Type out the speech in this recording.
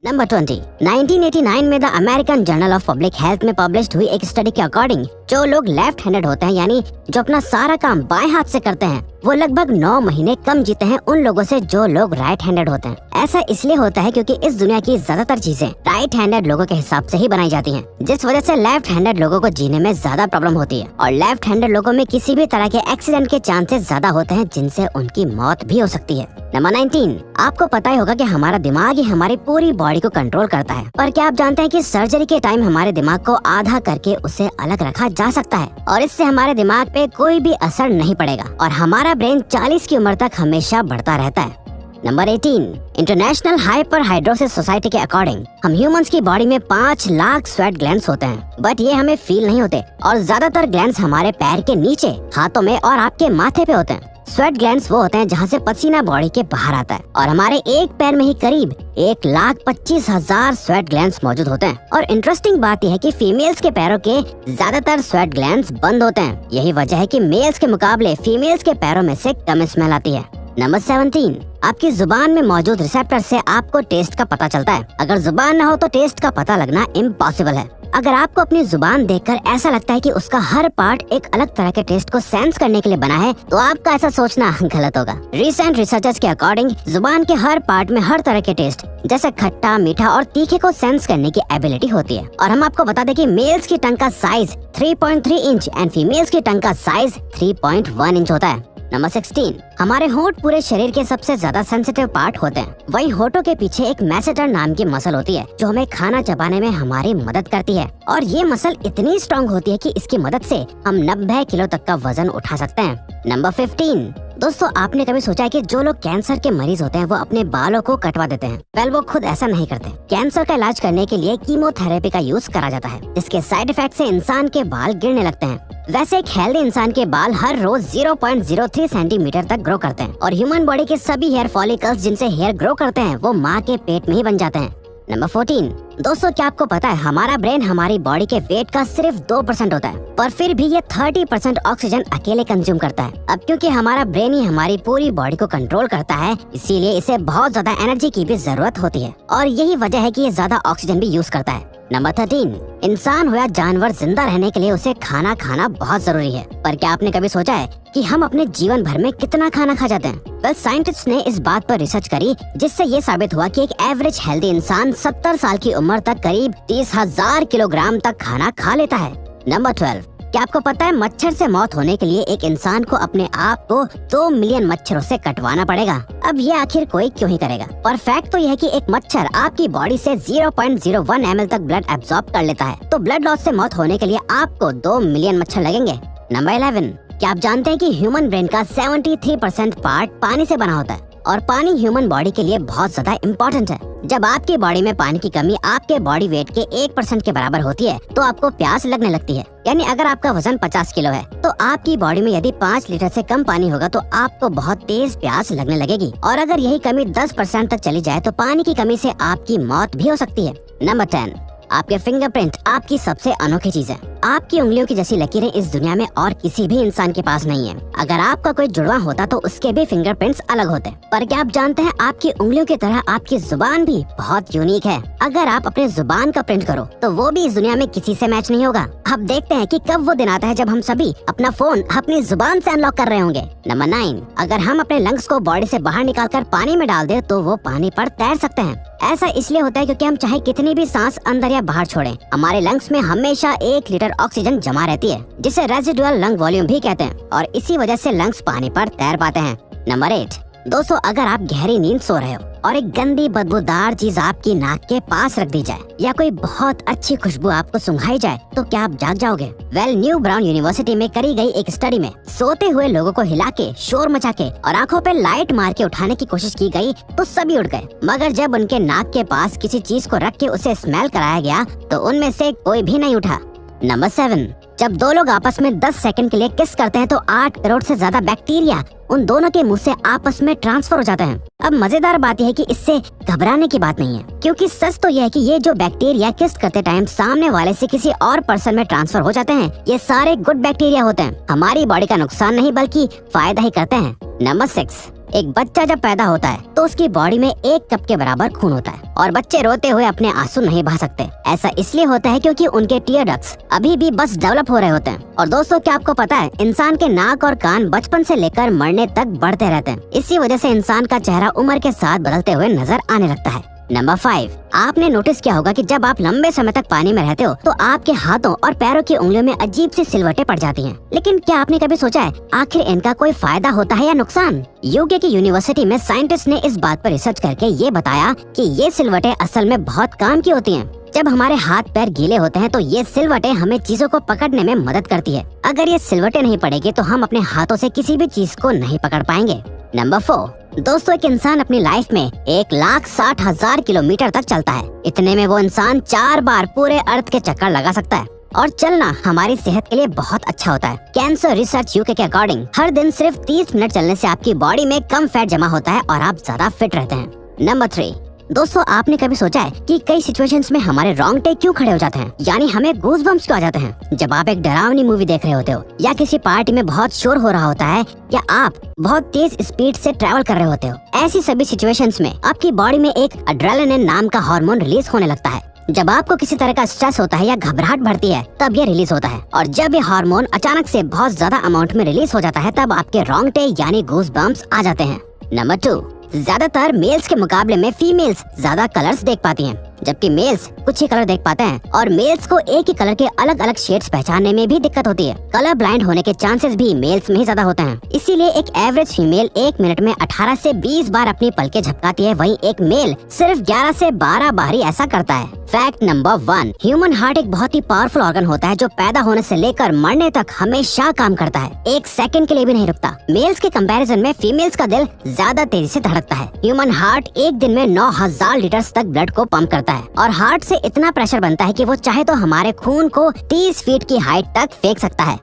Number 20 1989 में the American journal of public health में published हुई एक स्टडी के अकॉर्डिंग जो लोग लेफ्ट हैंडेड होते हैं यानी जो अपना सारा काम बाएं हाथ से करते हैं वो लगभग 9 महीने कम जीते हैं उन लोगों से जो लोग राइट हैंडेड होते हैं। ऐसा इसलिए होता है क्योंकि इस दुनिया की ज्यादातर चीजें राइट हैंडेड लोगों के हिसाब से ही बनाई जाती हैं, जिस वजह से लेफ्ट हैंडेड लोगों को जीने में ज्यादा प्रॉब्लम होती है और लेफ्ट हैंडेड लोगों में किसी भी तरह के एक्सीडेंट के चांसेस ज्यादा होते हैं जिनसे उनकी मौत भी हो सकती है। नंबर 19 आपको पता ही होगा कि हमारा दिमाग ही हमारी पूरी बॉडी को कंट्रोल करता है, पर क्या आप जानते हैं कि सर्जरी के टाइम हमारे दिमाग को आधा करके उसे अलग रखा जा सकता है और इससे हमारे दिमाग पे कोई भी असर नहीं पड़ेगा और हमारा ब्रेन 40 की उम्र तक हमेशा बढ़ता रहता है। नंबर 18 इंटरनेशनल हाइपरहाइड्रोसिस सोसाइटी के अकॉर्डिंग हम ह्यूमंस की बॉडी में 5 लाख स्वेट ग्लैंड्स होते हैं, बट ये हमें फील नहीं होते और ज्यादातर ग्लैंड्स हमारे पैर के नीचे, हाथों में और आपके माथे पे होते हैं। स्वेट ग्लैंड्स वो होते हैं जहाँ से पसीना बॉडी के बाहर आता है और हमारे एक पैर में ही करीब 1,25,000 स्वेट ग्लैंड्स मौजूद होते हैं और इंटरेस्टिंग बात यह है कि फीमेल्स के पैरों के ज्यादातर स्वेट ग्लैंड्स बंद होते हैं। यही वजह है कि मेल्स के मुकाबले फीमेल्स के पैरों में से कम स्मेल आती है। नंबर 17 आपकी जुबान में मौजूद रिसेप्टर से आपको टेस्ट का पता चलता है। अगर जुबान न हो तो टेस्ट का पता लगना इम्पॉसिबल है। अगर आपको अपनी जुबान देखकर ऐसा लगता है कि उसका हर पार्ट एक अलग तरह के टेस्ट को सेंस करने के लिए बना है तो आपका ऐसा सोचना गलत होगा। रिसेंट रिसर्चर्स के अकॉर्डिंग जुबान के हर पार्ट में हर तरह के टेस्ट जैसे खट्टा, मीठा और तीखे को सेंस करने की एबिलिटी होती है। और हम आपको बता दें कि मेल्स की टंग का साइज 3.3 इंच एंड फीमेल्स की टंग का साइज 3.1 इंच होता है। नंबर 16 हमारे होंठ पूरे शरीर के सबसे ज्यादा सेंसिटिव पार्ट होते हैं। वही होठों के पीछे एक मैसेटर नाम की मसल होती है जो हमें खाना चबाने में हमारी मदद करती है और ये मसल इतनी स्ट्रॉन्ग होती है कि इसकी मदद से हम 90 किलो तक का वजन उठा सकते हैं। नंबर 15 दोस्तों आपने कभी सोचा है कि जो लोग कैंसर के मरीज होते हैं वो अपने बालों को कटवा देते हैं? वेल वो खुद ऐसा नहीं करते। कैंसर का इलाज करने के लिए कीमोथेरेपी का यूज करा जाता है जिसके साइड इफेक्ट से इंसान के बाल गिरने लगते हैं। वैसे एक हेल्दी इंसान के बाल हर रोज 0.03 सेंटीमीटर तक ग्रो करते हैं और ह्यूमन बॉडी के सभी हेयर फॉलिकल्स जिनसे हेयर ग्रो करते हैं वो माँ के पेट में ही बन जाते हैं। नंबर 14 दोस्तों क्या आपको पता है हमारा ब्रेन हमारी बॉडी के वेट का सिर्फ 2% होता है, पर फिर भी ये 30% ऑक्सीजन अकेले कंज्यूम करता है। अब क्योंकि हमारा ब्रेन ही हमारी पूरी बॉडी को कंट्रोल करता है इसीलिए इसे बहुत ज्यादा एनर्जी की भी जरूरत होती है और यही वजह है कि ये ज्यादा ऑक्सीजन भी यूज करता है। नंबर 13 इंसान हो या जानवर जिंदा रहने के लिए उसे खाना खाना बहुत जरूरी है, पर क्या आपने कभी सोचा है कि हम अपने जीवन भर में कितना खाना खा जाते हैं? वेल साइंटिस्ट ने इस बात पर रिसर्च करी जिससे ये साबित हुआ कि एक एवरेज हेल्दी इंसान 70 साल की उम्र तक करीब 30,000 किलोग्राम तक खाना खा लेता है। नंबर 12 क्या आपको पता है मच्छर से मौत होने के लिए एक इंसान को अपने आप को 2 मिलियन मच्छरों से कटवाना पड़ेगा? अब ये आखिर कोई क्यों ही करेगा? पर फैक्ट तो यह है कि एक मच्छर आपकी बॉडी से 0.01 ml तक ब्लड एब्जॉर्ब कर लेता है, तो ब्लड लॉस से मौत होने के लिए आपको 2 मिलियन मच्छर लगेंगे। नंबर 11 क्या आप जानते हैं कि ह्यूमन ब्रेन का 73% पार्ट पानी से बना होता है और पानी ह्यूमन बॉडी के लिए बहुत ज्यादा इम्पोर्टेंट है। जब आपकी बॉडी में पानी की कमी आपके बॉडी वेट के 1% के बराबर होती है तो आपको प्यास लगने लगती है। यानी अगर आपका वजन 50 किलो है तो आपकी बॉडी में यदि 5 लीटर से कम पानी होगा तो आपको बहुत तेज प्यास लगने लगेगी और अगर यही कमी 10% तक चली जाए तो पानी की कमी से आपकी मौत भी हो सकती है। नंबर 10 आपके फिंगरप्रिंट आपकी सबसे अनोखी चीज है। आपकी उंगलियों की जैसी लकीरें इस दुनिया में और किसी भी इंसान के पास नहीं है। अगर आपका कोई जुड़वा होता तो उसके भी फिंगरप्रिंट्स अलग होते, पर क्या आप जानते हैं आपकी उंगलियों की तरह आपकी जुबान भी बहुत यूनिक है। अगर आप अपने जुबान का प्रिंट करो तो वो भी इस दुनिया में किसी से मैच नहीं होगा। अब देखते हैं कि कब वो दिन आता है जब हम सभी अपना फोन अपनी जुबान से अनलॉक कर रहे होंगे। नंबर 9 अगर हम अपने लंग्स को बॉडी से बाहर निकालकर पानी में डाल दे तो वो पानी पर तैर सकते हैं। ऐसा इसलिए होता है क्योंकि हम चाहे कितनी भी सांस अंदर या बाहर छोड़ें, हमारे लंग्स में हमेशा 1 लीटर ऑक्सीजन जमा रहती है जिसे रेजिडुअल लंग वॉल्यूम भी कहते हैं और इसी वजह से लंग्स पानी पर तैर पाते हैं। नंबर 8 दोस्तों अगर आप गहरी नींद सो रहे हो और एक गंदी बदबूदार चीज आपकी नाक के पास रख दी जाए या कोई बहुत अच्छी खुशबू आपको सुंघाई जाए तो क्या आप जाग जाओगे? वेल न्यू ब्राउन यूनिवर्सिटी में करी गई एक स्टडी में सोते हुए लोगों को हिला के, शोर मचा के और आंखों पे लाइट मार के उठाने की कोशिश की गई तो सभी उठ गए, मगर जब उनके नाक के पास किसी चीज को रख के उसे स्मेल कराया गया तो उनमें से कोई भी नहीं उठा। नंबर 7 जब दो लोग आपस में 10 सेकंड के लिए किस करते हैं तो 8 करोड़ से ज्यादा बैक्टीरिया उन दोनों के मुंह से आपस में ट्रांसफर हो जाते हैं। अब मजेदार बात यह है कि इससे घबराने की बात नहीं है, क्योंकि सच तो यह है कि ये जो बैक्टीरिया किस करते टाइम सामने वाले से किसी और पर्सन में ट्रांसफर हो जाते हैं, ये सारे गुड बैक्टीरिया होते हैं, हमारी बॉडी का नुकसान नहीं बल्कि फायदा ही करते हैं। नंबर 6 एक बच्चा जब पैदा होता है तो उसकी बॉडी में 1 कप के बराबर खून होता है और बच्चे रोते हुए अपने आंसू नहीं बहा सकते। ऐसा इसलिए होता है क्योंकि उनके टीयर डक्ट्स अभी भी बस डेवलप हो रहे होते हैं। और दोस्तों, क्या आपको पता है इंसान के नाक और कान बचपन से लेकर मरने तक बढ़ते रहते हैं। इसी वजह से इंसान का चेहरा उम्र के साथ बदलते हुए नजर आने लगता है। नंबर 5, आपने नोटिस किया होगा कि जब आप लंबे समय तक पानी में रहते हो तो आपके हाथों और पैरों की उंगलियों में अजीब सी सिलवटें पड़ जाती हैं। लेकिन क्या आपने कभी सोचा है आखिर इनका कोई फायदा होता है या नुकसान? यूके की यूनिवर्सिटी में साइंटिस्ट ने इस बात पर रिसर्च करके ये बताया कि ये सिलवटें असल में बहुत काम की होती हैं। जब हमारे हाथ पैर गीले होते हैं तो ये सिलवटें हमें चीजों को पकड़ने में मदद करती है। अगर ये सिलवटें नहीं पड़ेगी तो हम अपने हाथों से किसी भी चीज को नहीं पकड़ पाएंगे। नंबर 4, दोस्तों, एक इंसान अपनी लाइफ में 1,60,000 किलोमीटर तक चलता है। इतने में वो इंसान 4 बार पूरे अर्थ के चक्कर लगा सकता है। और चलना हमारी सेहत के लिए बहुत अच्छा होता है। कैंसर रिसर्च यूके के अकॉर्डिंग हर दिन सिर्फ 30 मिनट चलने से आपकी बॉडी में कम फैट जमा होता है और आप ज्यादा फिट रहते हैं। नंबर 3, दोस्तों, आपने कभी सोचा है कि कई सिचुएशंस में हमारे रोंगटे क्यों खड़े हो जाते हैं, यानी हमें गूज बम्प्स क्यों आ जाते हैं? जब आप एक डरावनी मूवी देख रहे होते हो या किसी पार्टी में बहुत शोर हो रहा होता है या आप बहुत तेज स्पीड से ट्रैवल कर रहे होते हो, ऐसी सभी सिचुएशंस में आपकी बॉडी में एक एड्रेनालिन नाम का हार्मोन रिलीज होने लगता है। जब आपको किसी तरह का स्ट्रेस होता है या घबराहट बढ़ती है तब ये रिलीज होता है और जब ये हार्मोन अचानक से बहुत ज्यादा अमाउंट में रिलीज हो जाता है तब आपके रोंगटे यानी गूज बम्प्स आ जाते हैं। नंबर 2, ज्यादातर मेल्स के मुकाबले में फीमेल्स ज्यादा कलर्स देख पाती हैं, जबकि मेल्स कुछ ही कलर देख पाते हैं और मेल्स को एक ही कलर के अलग अलग शेड्स पहचानने में भी दिक्कत होती है। कलर ब्लाइंड होने के चांसेस भी मेल्स में ही ज्यादा होते हैं। इसीलिए एक एवरेज फीमेल 1 मिनट में 18 से 20 बार अपनी पलकें झपकाती है, वहीं एक मेल सिर्फ 11 से 12 बार ही ऐसा करता है। फैक्ट नंबर 1, ह्यूमन हार्ट एक बहुत ही पावरफुल ऑर्गन होता है जो पैदा होने से लेकर मरने तक हमेशा काम करता है, 1 सेकंड के लिए भी नहीं रुकता। मेल्स के कंपैरिजन में फीमेल्स का दिल ज्यादा तेजी से धड़कता है। ह्यूमन हार्ट एक दिन में 9,000 लीटर तक ब्लड को पंप करता है और हार्ट से इतना प्रेशर बनता है कि वो चाहे तो हमारे खून को 30 फीट की हाइट तक फेंक सकता है।